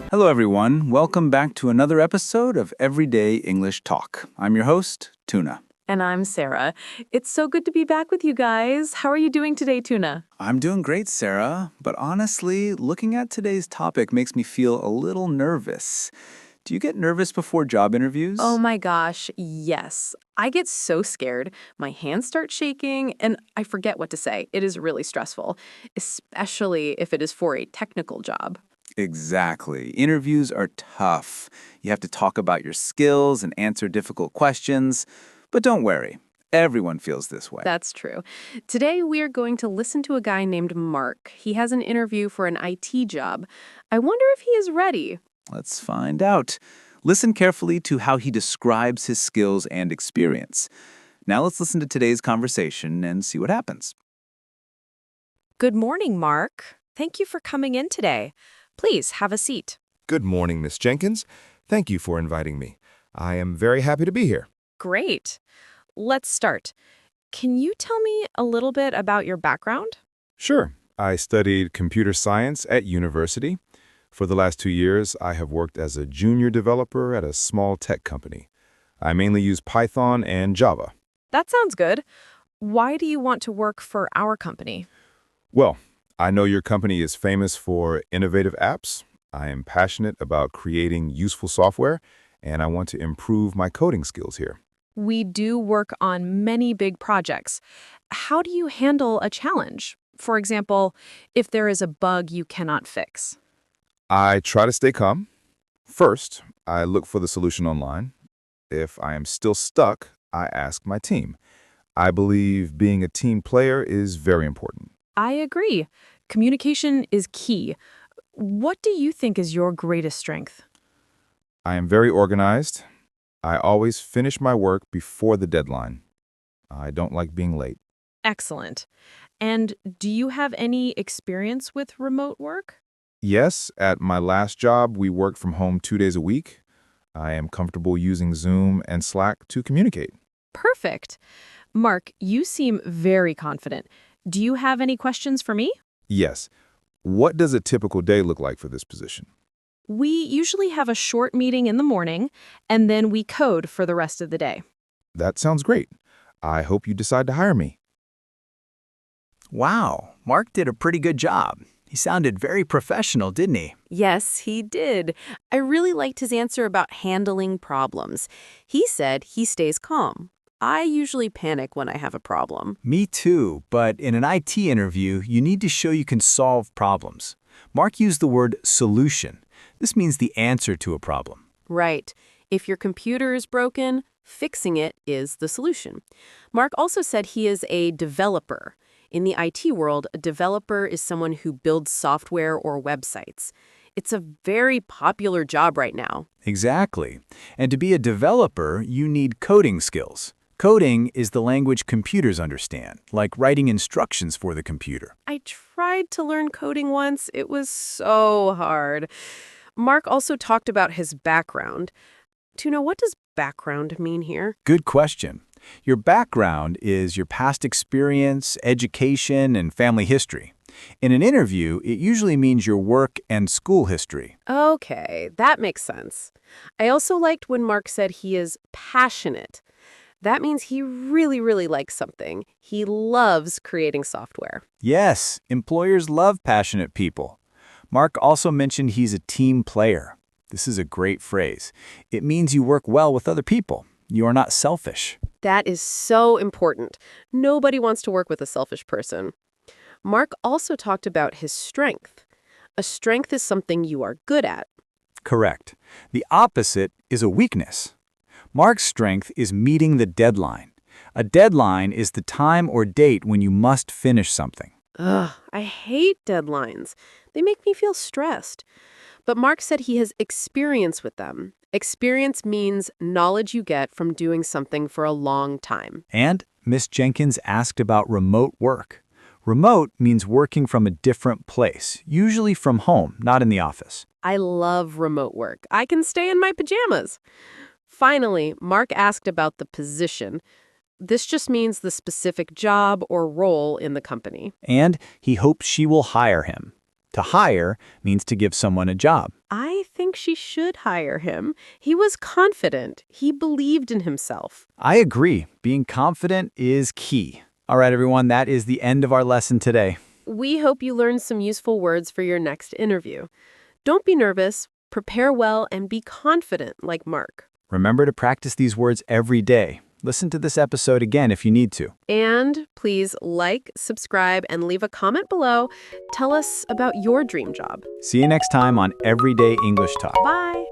Hello, everyone. Welcome back to another episode of Everyday English Talk. I'm your host, Tuna. And I'm Sarah. It's so good to be back with you guys. How are you doing today, Tuna? I'm doing great, Sarah, but honestly, looking at today's topic makes me feel a little nervous. Do you get nervous before job interviews? Oh my gosh, yes. I get so scared. My hands start shaking and I forget what to say. It is really stressful, especially if it is for a technical job. Exactly. Interviews are tough. You have to talk about your skills and answer difficult questions. But don't worry, everyone feels this way. That's true. Today, we are going to listen to a guy named Mark. He has an interview for an IT job. I wonder if he is ready. Let's find out. Listen carefully to how he describes his skills and experience. Now let's listen to today's conversation and see what happens. Good morning, Mark. Thank you for coming in today. Please have a seat. Good morning, Miss Jenkins. Thank you for inviting me. I am very happy to be here. Great. Let's start. Can you tell me a little bit about your background? Sure. I studied computer science at university. For the last 2 years, I have worked as a junior developer at a small tech company. I mainly use Python and Java. That sounds good. Why do you want to work for our company? Well, I know your company is famous for innovative apps. I am passionate about creating useful software, and I want to improve my coding skills here. We do work on many big projects. How do you handle a challenge? For example, if there is a bug you cannot fix. I try to stay calm. First, I look for the solution online. If I am still stuck, I ask my team. I believe being a team player is very important. I agree. Communication is key. What do you think is your greatest strength? I am very organized. I always finish my work before the deadline. I don't like being late. Excellent. And do you have any experience with remote work? Yes, at my last job, we worked from home 2 days a week. I am comfortable using Zoom and Slack to communicate. Perfect. Mark, you seem very confident. Do you have any questions for me? Yes. What does a typical day look like for this position? We usually have a short meeting in the morning, and then we code for the rest of the day. That sounds great. I hope you decide to hire me. Wow, Mark did a pretty good job. He sounded very professional, didn't he? Yes, he did. I really liked his answer about handling problems. He said he stays calm. I usually panic when I have a problem. Me too, but in an IT interview, you need to show you can solve problems. Mark used the word solution. This means the answer to a problem. Right. If your computer is broken, fixing it is the solution. Mark also said he is a developer. In the IT world, a developer is someone who builds software or websites. It's a very popular job right now. Exactly. And to be a developer, you need coding skills. Coding is the language computers understand, like writing instructions for the computer. I tried to learn coding once. It was so hard. Mark also talked about his background. Tuna, what does background mean here? Good question. Your background is your past experience, education, and family history. In an interview, it usually means your work and school history. Okay, that makes sense. I also liked when Mark said he is passionate. That means he really, really likes something. He loves creating software. Yes, employers love passionate people. Mark also mentioned he's a team player. This is a great phrase. It means you work well with other people. You are not selfish. That is so important. Nobody wants to work with a selfish person. Mark also talked about his strength. A strength is something you are good at. Correct. The opposite is a weakness. Mark's strength is meeting the deadline. A deadline is the time or date when you must finish something. Ugh, I hate deadlines. They make me feel stressed. But Mark said he has experience with them. Experience means knowledge you get from doing something for a long time. And Miss Jenkins asked about remote work. Remote means working from a different place, usually from home, not in the office. I love remote work. I can stay in my pajamas. Finally, Mark asked about the position. This just means the specific job or role in the company. And he hopes she will hire him. To hire means to give someone a job. I think she should hire him. He was confident. He believed in himself. I agree. Being confident is key. All right, everyone, that is the end of our lesson today. We hope you learned some useful words for your next interview. Don't be nervous, prepare well, and be confident like Mark. Remember to practice these words every day. Listen to this episode again if you need to. And please like, subscribe, and leave a comment below. Tell us about your dream job. See you next time on Everyday English Talk. Bye.